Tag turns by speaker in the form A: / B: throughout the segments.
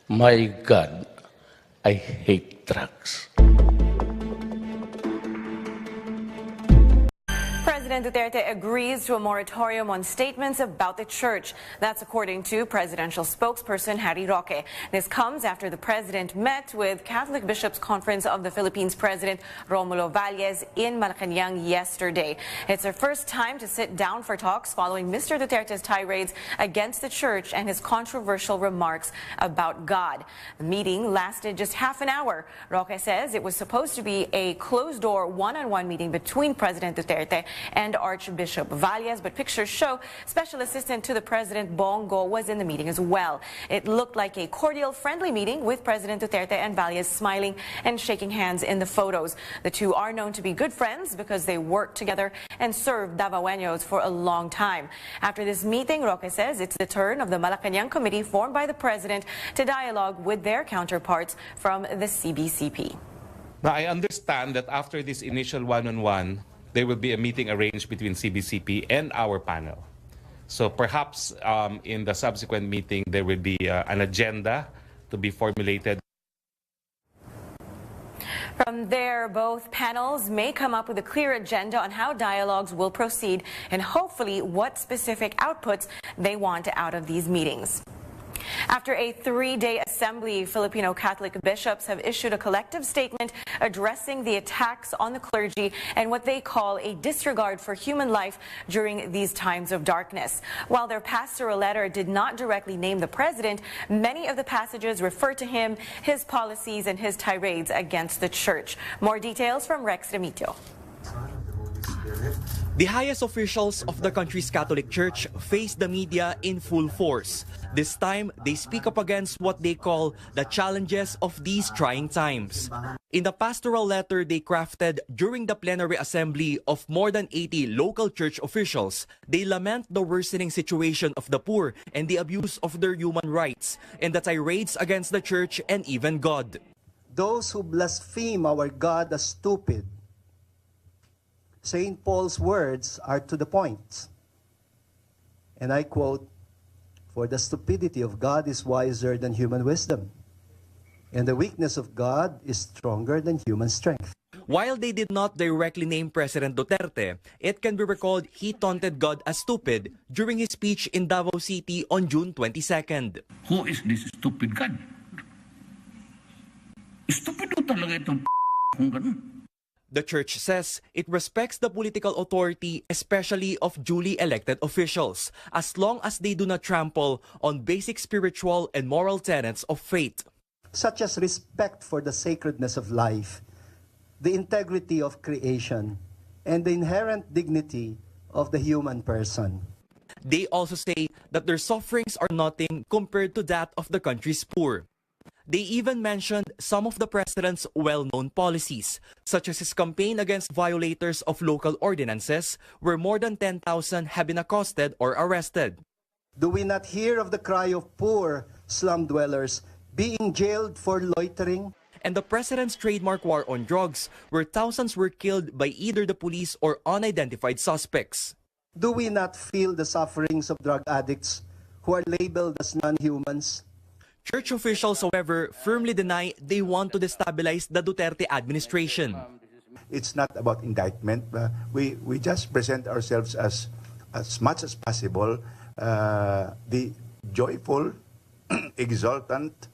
A: My God, I hate drugs.
B: President Duterte agrees to a moratorium on statements about the church. That's according to presidential spokesperson Harry Roque. This comes after the president met with Catholic Bishops' Conference of the Philippines President Romulo Valles in Malacanang yesterday. It's their first time to sit down for talks following Mr. Duterte's tirades against the church and his controversial remarks about God. The meeting lasted just half an hour. Roque says it was supposed to be a closed-door one-on-one meeting between President Duterte and Archbishop Valles, but pictures show Special Assistant to the President Bongo was in the meeting as well. It looked like a cordial, friendly meeting with President Duterte and Valles smiling and shaking hands in the photos. The two are known to be good friends because they worked together and served Davaoenos for a long time. After this meeting, Roque says it's the turn of the Malacanang Committee formed by the President to dialogue with their counterparts from the Cbcp.
C: Now, I understand that after this initial one-on-one, there will be a meeting arranged between CBCP and our panel. So perhaps in the subsequent meeting, there will be an agenda to be formulated.
B: From there, both panels may come up with a clear agenda on how dialogues will proceed and hopefully what specific outputs they want out of these meetings. After a three-day assembly, Filipino Catholic bishops have issued a collective statement addressing the attacks on the clergy and what they call a disregard for human life during these times of darkness. While their pastoral letter did not directly name the president, many of the passages refer to him, his policies, and his tirades against the church. More details from Rex Remitio.
D: The highest officials of the country's Catholic Church face the media in full force. This time, they speak up against what they call the challenges of these trying times. In the pastoral letter they crafted during the plenary assembly of more than 80 local church officials, they lament the worsening situation of the poor and the abuse of their human rights and the tirades against the church and even God.
E: Those who blaspheme our God are stupid. St. Paul's words are to the point. And I quote, "For the stupidity of God is wiser than human wisdom, and the weakness of God is stronger than human strength."
D: While they did not directly name President Duterte, it can be recalled he taunted God as stupid during his speech in Davao City on June 22nd.
F: Who is this stupid God? Stupid talaga itong kung ganun.
D: The church says it respects the political authority, especially of duly elected officials, as long as they do not trample on basic spiritual and moral tenets of faith.
E: Such as respect for the sacredness of life, the integrity of creation, and the inherent dignity of the human person.
D: They also say that their sufferings are nothing compared to that of the country's poor. They even mentioned some of the president's well-known policies, such as his campaign against violators of local ordinances, where more than 10,000 have been accosted or arrested.
E: Do we not hear of the cry of poor slum dwellers being jailed for loitering?
D: And the president's trademark war on drugs, where thousands were killed by either the police or unidentified suspects.
E: Do we not feel the sufferings of drug addicts who are labeled as non-humans?
D: Church officials, however, firmly deny they want to destabilize the Duterte administration.
G: It's not about indictment. We just present ourselves as much as possible, the joyful, exultant,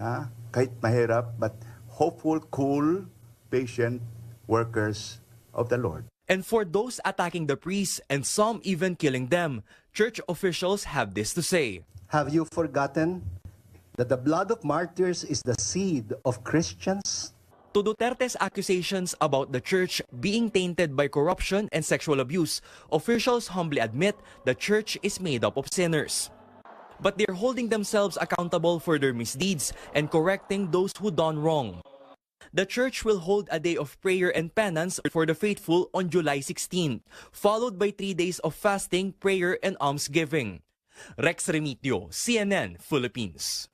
G: kahit mahirap, but hopeful, cool, patient workers of the Lord.
D: And for those attacking the priests and some even killing them, church officials have this to say.
E: Have you forgotten that the blood of martyrs is the seed of Christians?
D: To Duterte's accusations about the church being tainted by corruption and sexual abuse, officials humbly admit the church is made up of sinners. But they're holding themselves accountable for their misdeeds and correcting those who done wrong. The church will hold a day of prayer and penance for the faithful on July 16, followed by 3 days of fasting, prayer, and almsgiving. Rex Remitio, CNN, Philippines.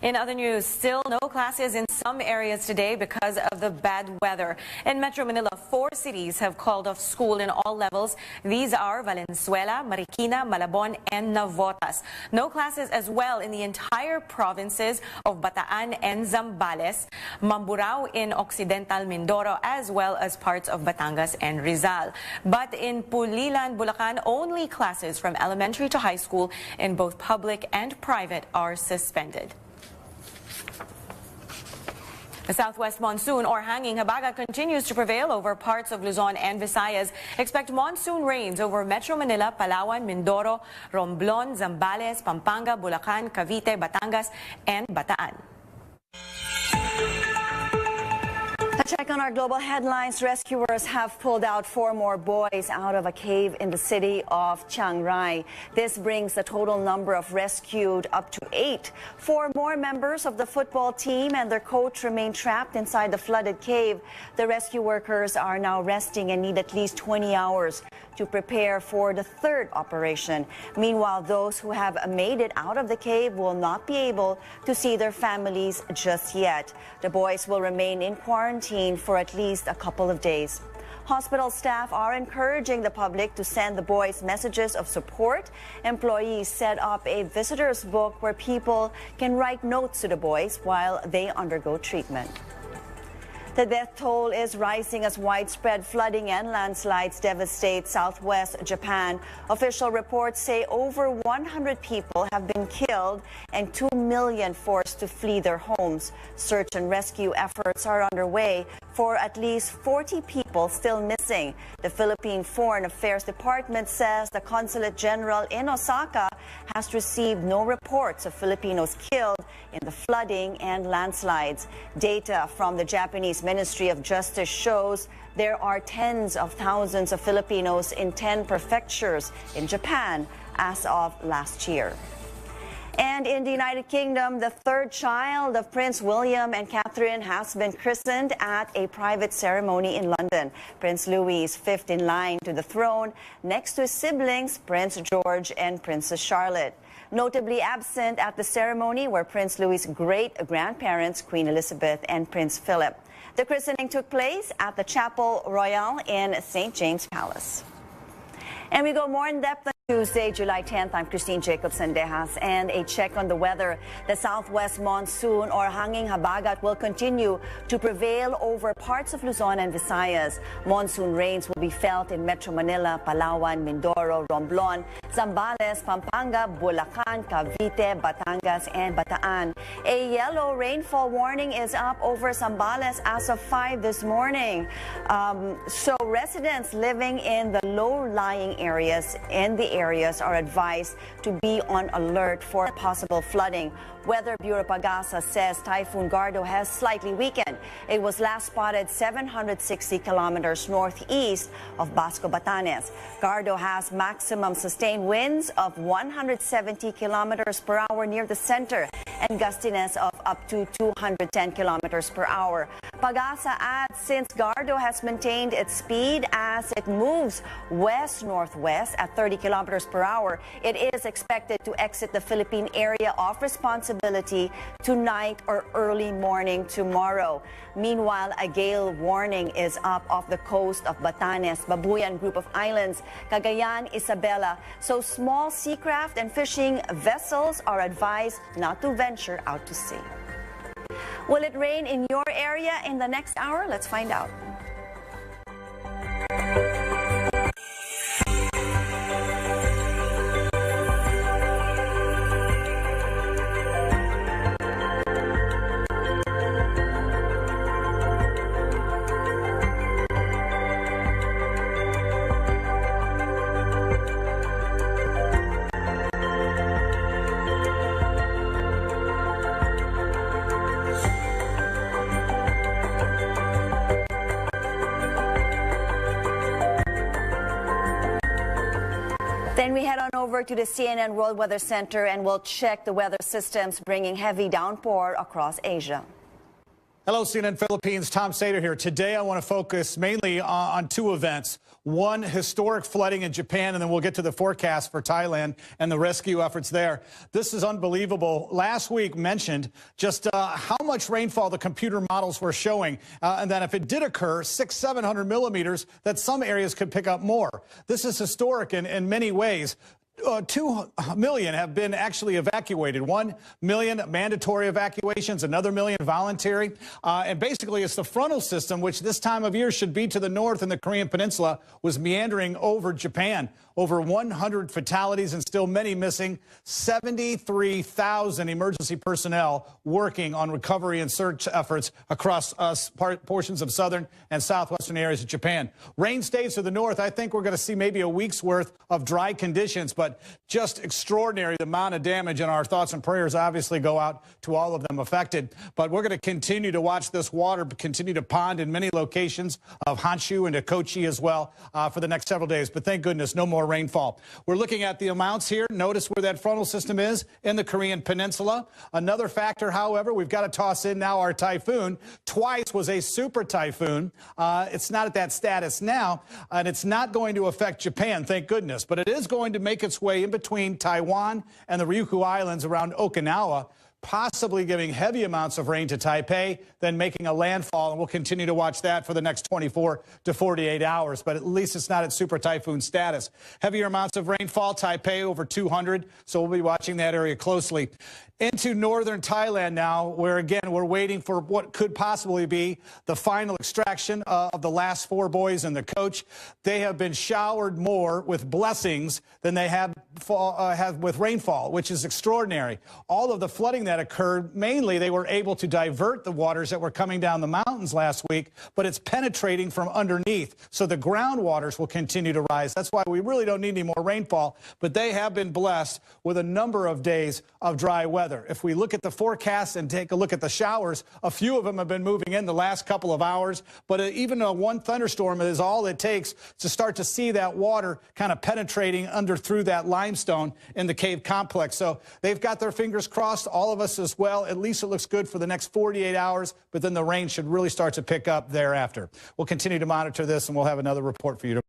B: In other news, still no classes in some areas today because of the bad weather. In Metro Manila, 4 cities have called off school in all levels. These are Valenzuela, Marikina, Malabon, and Navotas. No classes as well in the entire provinces of Bataan and Zambales, Mamburao in Occidental Mindoro, as well as parts of Batangas and Rizal. But in Pulilan, Bulacan, only classes from elementary to high school in both public and private are suspended. The southwest monsoon or hanging habagat continues to prevail over parts of Luzon and Visayas. Expect monsoon rains over Metro Manila, Palawan, Mindoro, Romblon, Zambales, Pampanga, Bulacan, Cavite, Batangas, and Bataan.
H: A check on our global headlines. Rescuers have pulled out 4 more boys out of a cave in the city of Chiang Rai. This brings the total number of rescued up to 8. 4 more members of the football team and their coach remain trapped inside the flooded cave. The rescue workers are now resting and need at least 20 hours to prepare for the 3rd operation. Meanwhile, those who have made it out of the cave will not be able to see their families just yet. The boys will remain in quarantine for at least a couple of days. Hospital staff are encouraging the public to send the boys messages of support. Employees set up a visitors book where people can write notes to the boys while they undergo treatment. The death toll is rising as widespread flooding and landslides devastate southwest Japan. Official reports say over 100 people have been killed and 2 million forced to flee their homes. Search and rescue efforts are underway for at least 40 people still missing. The Philippine Foreign Affairs Department says the Consulate General in Osaka has received no reports of Filipinos killed in the flooding and landslides. Data from the Japanese Ministry of Justice shows there are tens of thousands of Filipinos in 10 prefectures in Japan as of last year. And in the United Kingdom, the 3rd child of Prince William and Catherine has been christened at a private ceremony in London. Prince Louis is 5th in line to the throne, next to his siblings, Prince George and Princess Charlotte. Notably absent at the ceremony were Prince Louis' great-grandparents, Queen Elizabeth and Prince Philip. The christening took place at the Chapel Royal in St. James Palace. And we go more in depth on Tuesday, July 10th. I'm Christine Jacobson-Dejas, and a check on the weather. The southwest monsoon or hanging habagat will continue to prevail over parts of Luzon and Visayas. Monsoon rains will be felt in Metro Manila, Palawan, Mindoro, Romblon, Zambales, Pampanga, Bulacan, Cavite, Batangas, and Bataan. A yellow rainfall warning is up over Zambales as of 5 this morning. So residents living in the low-lying areas are advised to be on alert for possible flooding. Weather Bureau Pagasa says Typhoon Gardo has slightly weakened. It was last spotted 760 kilometers northeast of Basco, Batanes. Gardo has maximum sustained winds of 170 kilometers per hour near the center and gustiness of up to 210 kilometers per hour. Pagasa adds since Gardo has maintained its speed as it moves west-northwest at 30 kilometers per hour, it is expected to exit the Philippine area of responsibility tonight or early morning tomorrow. Meanwhile, a gale warning is up off the coast of Batanes, Babuyan Group of Islands, Cagayan, Isabela. So small seacraft and fishing vessels are advised not to venture out to sea. Will it rain in your area in the next hour? Let's find out. Then we head on over to the CNN World Weather Center and we'll check the weather systems bringing heavy downpour across Asia.
I: Hello, CNN Philippines. Tom Sater here. Today, I want to focus mainly on two events. One, historic flooding in Japan, and then we'll get to the forecast for Thailand and the rescue efforts there. This is unbelievable. Last week mentioned just how much rainfall the computer models were showing, and that if it did occur, 600-700 millimeters, that some areas could pick up more. This is historic in many ways. 2 million have been actually evacuated. 1 million mandatory evacuations, another million voluntary. And basically, it's the frontal system, which this time of year should be to the north in the Korean Peninsula, was meandering over Japan. Over 100 fatalities and still many missing. 73,000 emergency personnel working on recovery and search efforts across portions of southern and southwestern areas of Japan. Rain stays to the north. I think we're going to see maybe a week's worth of dry conditions, but just extraordinary the amount of damage, and our thoughts and prayers obviously go out to all of them affected. But we're going to continue to watch this water continue to pond in many locations of Honshu and Kochi as well for the next several days. But thank goodness, no more rainfall. We're looking at the amounts here. Notice where that frontal system is in the Korean Peninsula. Another factor, however, we've got to toss in now our typhoon. Twice was a super typhoon. It's not at that status now, and it's not going to affect Japan, thank goodness. But it is going to make its way in between Taiwan and the Ryukyu Islands around Okinawa, possibly giving heavy amounts of rain to Taipei, then making a landfall, and we'll continue to watch that for the next 24 to 48 hours. But at least it's not at super typhoon status. Heavier amounts of rainfall, Taipei over 200, so we'll be watching that area closely. Into northern Thailand now, where again we're waiting for what could possibly be the final extraction of the last 4 boys and the coach. They have been showered more with blessings than they have with rainfall, which is extraordinary. All of the flooding that occurred, mainly they were able to divert the waters that were coming down the mountains last week, but it's penetrating from underneath, so the ground waters will continue to rise. That's why we really don't need any more rainfall, but they have been blessed with a number of days of dry weather. If we look at the forecast and take a look at the showers, a few of them have been moving in the last couple of hours, but even one thunderstorm is all it takes to start to see that water kind of penetrating through that limestone in the cave complex. So they've got their fingers crossed, all of us as well. At least it looks good for the next 48 hours, but then the rain should really start to pick up thereafter. We'll continue to monitor this, and we'll have another report for you tomorrow.